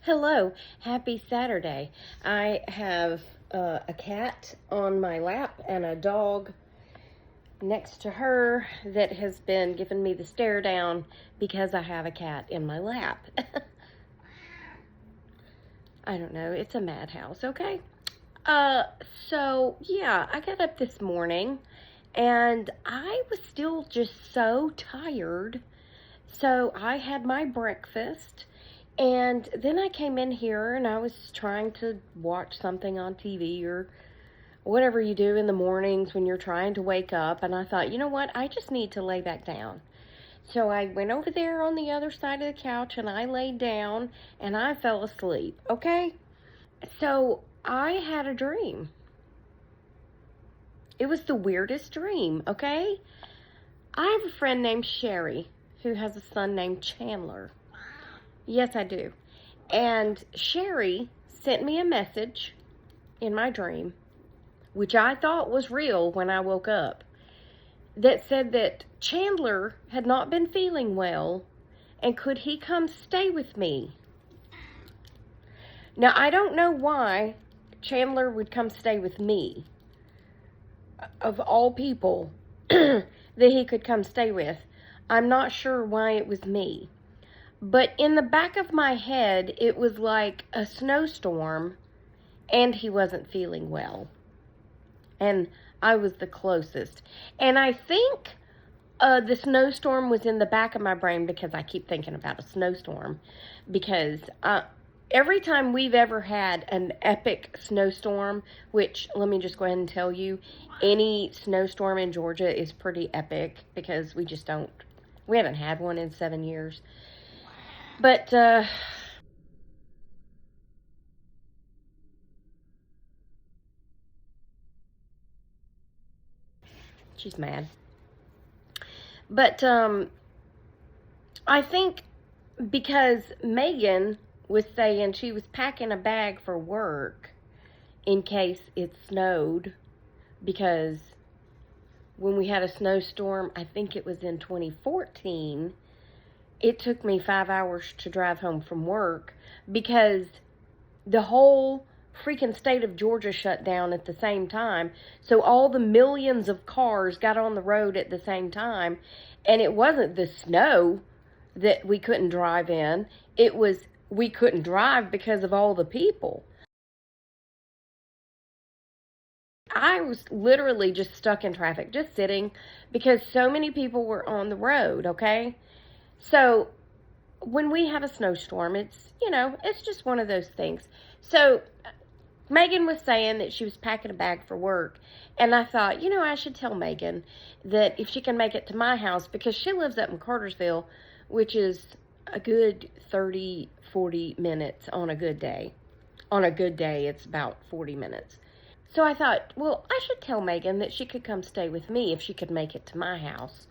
Hello, happy Saturday. I have a cat on my lap and a dog next to her that has been giving me the stare down because I have a cat in my lap. I don't know, it's a madhouse, okay? So I got up this morning and I was still just so tired. So I had my breakfast. And then I came in here and I was trying to watch something on TV or whatever you do in the mornings when you're trying to wake up. And I thought, you know what? I just need to lay back down. So I went over there on the other side of the couch and I laid down and I fell asleep. Okay? So I had a dream. It was the weirdest dream. Okay? I have a friend named Sherry who has a son named Chandler. Yes, I do. And Sherry sent me a message in my dream, which I thought was real when I woke up, that said that Chandler had not been feeling well and could he come stay with me? Now, I don't know why Chandler would come stay with me, of all people that he could come stay with. I'm not sure why it was me. But in the back of my head, it was like a snowstorm, and he wasn't feeling well. And I was the closest. And I think the snowstorm was in the back of my brain because I keep thinking about a snowstorm. Because every time we've ever had an epic snowstorm, which let me just go ahead and tell you, any snowstorm in Georgia is pretty epic because we haven't had one in 7 years. But, she's mad. But, I think because Megan was saying she was packing a bag for work in case it snowed, because when we had a snowstorm, I think it was in 2014, it took me 5 hours to drive home from work because the whole freaking state of Georgia shut down at the same time. So all the millions of cars got on the road at the same time. And it wasn't the snow that we couldn't drive in. It was we couldn't drive because of all the people. I was literally just stuck in traffic, just sitting because so many people were on the road, okay? So when we have a snowstorm, it's just one of those things. So Megan was saying that she was packing a bag for work. And I thought, I should tell Megan that if she can make it to my house, because she lives up in Cartersville, which is a good 30, 40 minutes on a good day. On a good day, it's about 40 minutes. So I thought, well, I should tell Megan that she could come stay with me if she could make it to my house.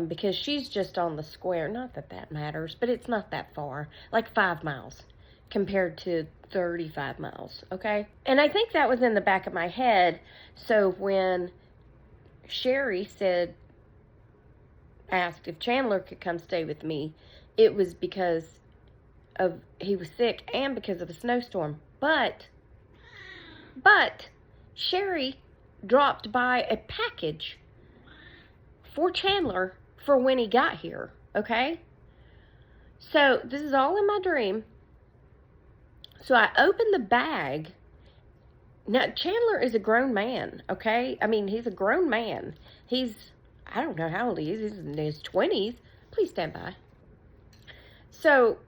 Because she's just on the square. Not that that matters, but it's not that far. Like 5 miles compared to 35 miles, okay? And I think that was in the back of my head. So when Sherry asked if Chandler could come stay with me, it was because he was sick and because of a snowstorm. But Sherry dropped by a package for Chandler for when he got here, okay? So this is all in my dream. So I opened the bag. Now, Chandler is a grown man, okay? I mean, he's a grown man. I don't know how old he is. He's in his 20s. Please stand by. So,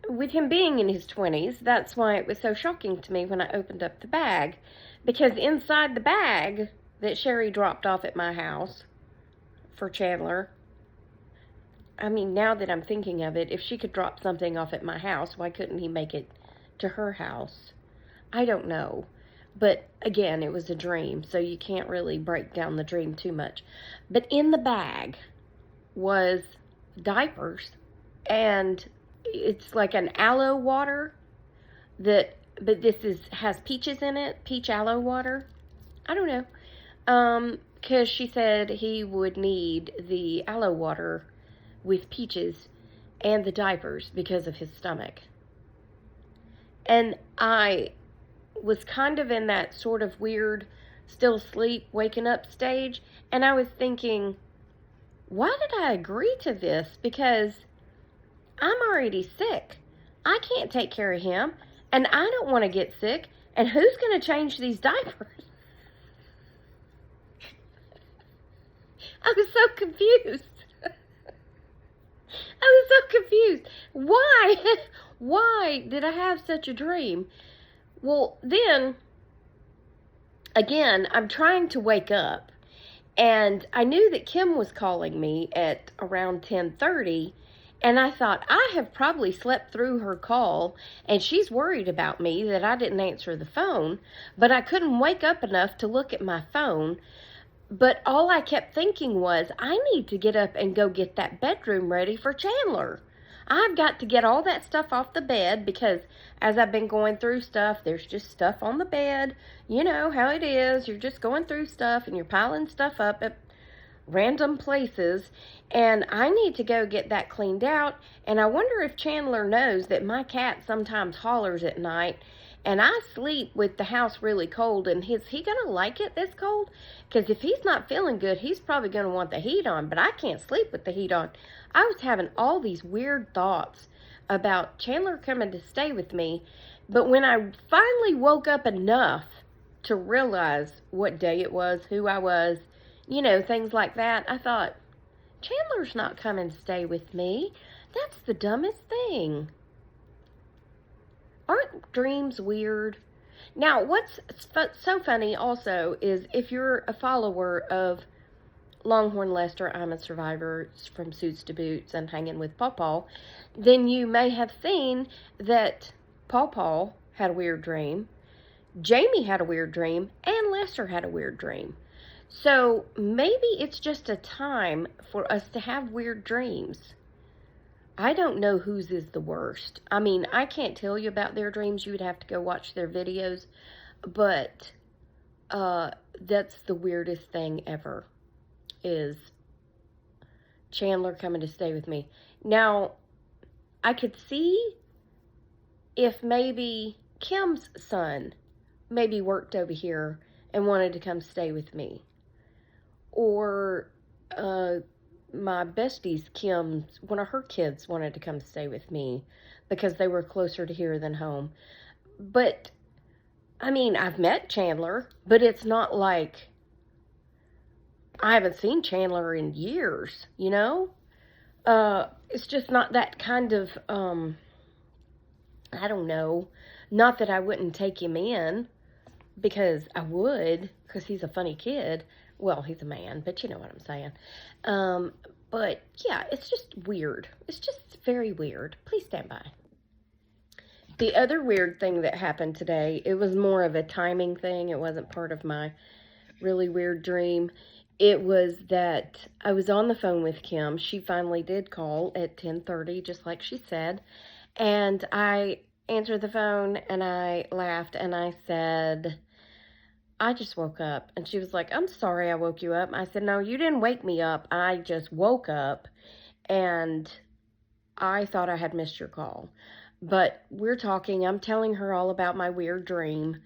with him being in his 20s, that's why it was so shocking to me when I opened up the bag. Because inside the bag that Sherry dropped off at my house for Chandler, I mean, now that I'm thinking of it, if she could drop something off at my house, why couldn't he make it to her house? I don't know. But again, it was a dream, so you can't really break down the dream too much. But in the bag was diapers, and it's like an aloe water but has peaches in it, peach aloe water. I don't know. Because she said he would need the aloe water with peaches. and the diapers because of his stomach. And I was kind of in that sort of weird, still asleep, waking up stage. And I was thinking, why did I agree to this? Because I'm already sick. I can't take care of him. And I don't want to get sick. And who's going to change these diapers? I was so confused. I was so confused. Why? Why did I have such a dream? Well, then, again, I'm trying to wake up. And I knew that Kim was calling me at around 10:30. And I thought, I have probably slept through her call. And she's worried about me that I didn't answer the phone. But I couldn't wake up enough to look at my phone. But all I kept thinking was, I need to get up and go get that bedroom ready for Chandler. I've got to get all that stuff off the bed because as I've been going through stuff, there's just stuff on the bed. You know how it is. You're just going through stuff and you're piling stuff up at random places. And I need to go get that cleaned out. And I wonder if Chandler knows that my cat sometimes hollers at night. And I sleep with the house really cold. And is he going to like it this cold? Because if he's not feeling good, he's probably going to want the heat on. But I can't sleep with the heat on. I was having all these weird thoughts about Chandler coming to stay with me. But when I finally woke up enough to realize what day it was, who I was, you know, things like that, I thought, Chandler's not coming to stay with me. That's the dumbest thing. Aren't dreams weird? Now, what's so funny also is if you're a follower of Longhorn Lester, I'm a Survivor, from Suits to Boots, and Hanging with Paw Paw, then you may have seen that Paw Paw had a weird dream, Jamie had a weird dream, and Lester had a weird dream. So maybe it's just a time for us to have weird dreams. I don't know whose is the worst. I mean, I can't tell you about their dreams. You would have to go watch their videos. But that's the weirdest thing ever, is Chandler coming to stay with me. Now, I could see if maybe Kim's son maybe worked over here and wanted to come stay with me. Or my bestie's one of her kids wanted to come stay with me because they were closer to here than home. But, I mean, I've met Chandler, but it's not like I haven't seen Chandler in years, you know? It's just not that kind of, I don't know. Not that I wouldn't take him in, because I would, because he's a funny kid. Well, he's a man, but you know what I'm saying. But yeah, it's just weird. It's just very weird. Please stand by. The other weird thing that happened today, it was more of a timing thing. It wasn't part of my really weird dream. It was that I was on the phone with Kim. She finally did call at 10:30, just like she said. And I answered the phone and I laughed and I said, I just woke up. And she was like, I'm sorry I woke you up. I said, no, you didn't wake me up. I just woke up and I thought I had missed your call. But we're talking. I'm telling her all about my weird dream.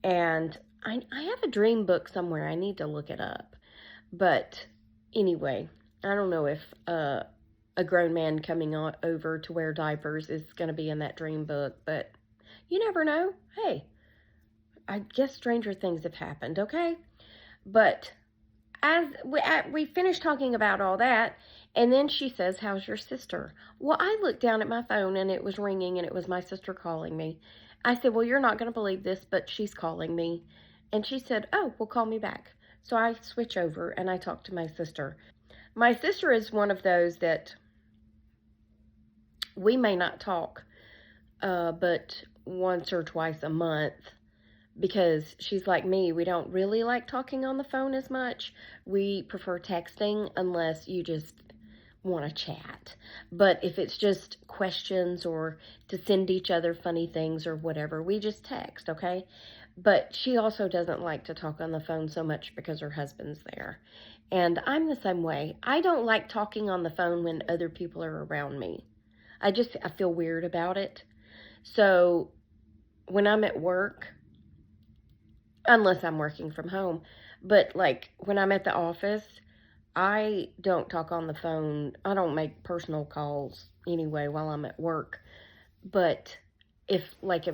And I have a dream book somewhere. I need to look it up. But anyway, I don't know if a grown man coming over to wear diapers is going to be in that dream book. But you never know. Hey. I guess stranger things have happened, okay? But as we finished talking about all that, and then she says, how's your sister? Well, I looked down at my phone, and it was ringing, and it was my sister calling me. I said, well, you're not going to believe this, but she's calling me. And she said, oh, well, call me back. So I switch over, and I talk to my sister. My sister is one of those that we may not talk, but once or twice a month. Because she's like me, we don't really like talking on the phone as much. We prefer texting unless you just want to chat. But if it's just questions or to send each other funny things or whatever, we just text, okay? But she also doesn't like to talk on the phone so much because her husband's there. And I'm the same way. I don't like talking on the phone when other people are around me. I feel weird about it. So when I'm at work, unless I'm working from home, but like when I'm at the office, I don't talk on the phone. I don't make personal calls anyway while I'm at work. But if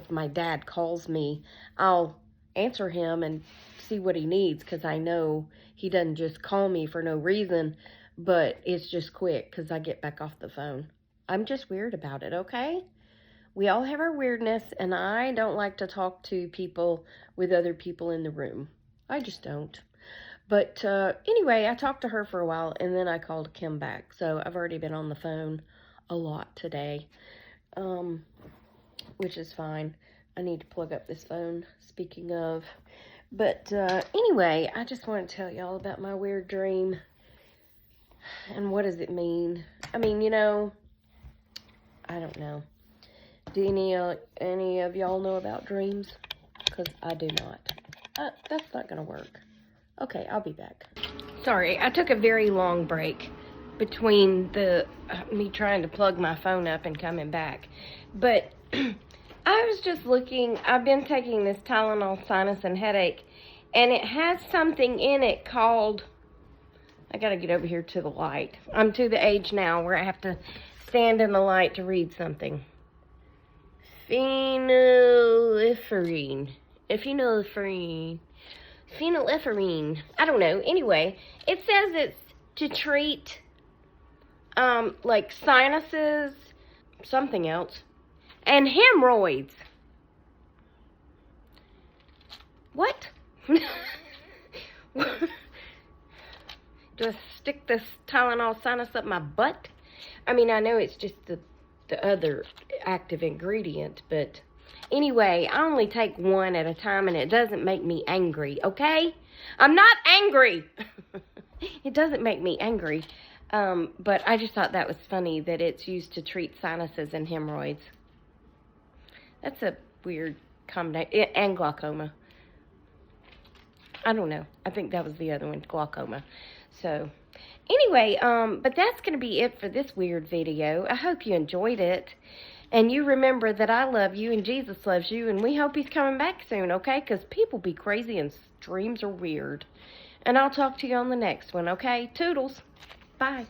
my dad calls me, I'll answer him and see what he needs, because I know he doesn't just call me for no reason, but it's just quick because I get back off the phone. I'm just weird about it, okay? We all have our weirdness, and I don't like to talk to people with other people in the room. I just don't. But anyway, I talked to her for a while, and then I called Kim back. So I've already been on the phone a lot today, which is fine. I need to plug up this phone, speaking of. But anyway, I just want to tell y'all about my weird dream. And what does it mean? I mean, you know, I don't know. Do any of y'all know about dreams? Because I do not. That's not going to work. Okay, I'll be back. Sorry, I took a very long break between me trying to plug my phone up and coming back. But I was just looking. I've been taking this Tylenol sinus and headache, and it has something in it called, I got to get over here to the light. I'm to the age now where I have to stand in the light to read something. Phenylephrine. Phenylephrine. I don't know. Anyway, it says it's to treat, like sinuses, something else, and hemorrhoids. What? Do I stick this Tylenol sinus up my butt? I mean, I know it's just the other active ingredient, but anyway, I only take one at a time, and it doesn't make me angry, okay? I'm not angry. It doesn't make me angry, but I just thought that was funny that it's used to treat sinuses and hemorrhoids. That's a weird combination, and glaucoma. I don't know. I think that was the other one, glaucoma. So anyway, but that's going to be it for this weird video. I hope you enjoyed it. And you remember that I love you and Jesus loves you. And we hope he's coming back soon, okay? Because people be crazy and dreams are weird. And I'll talk to you on the next one, okay? Toodles. Bye.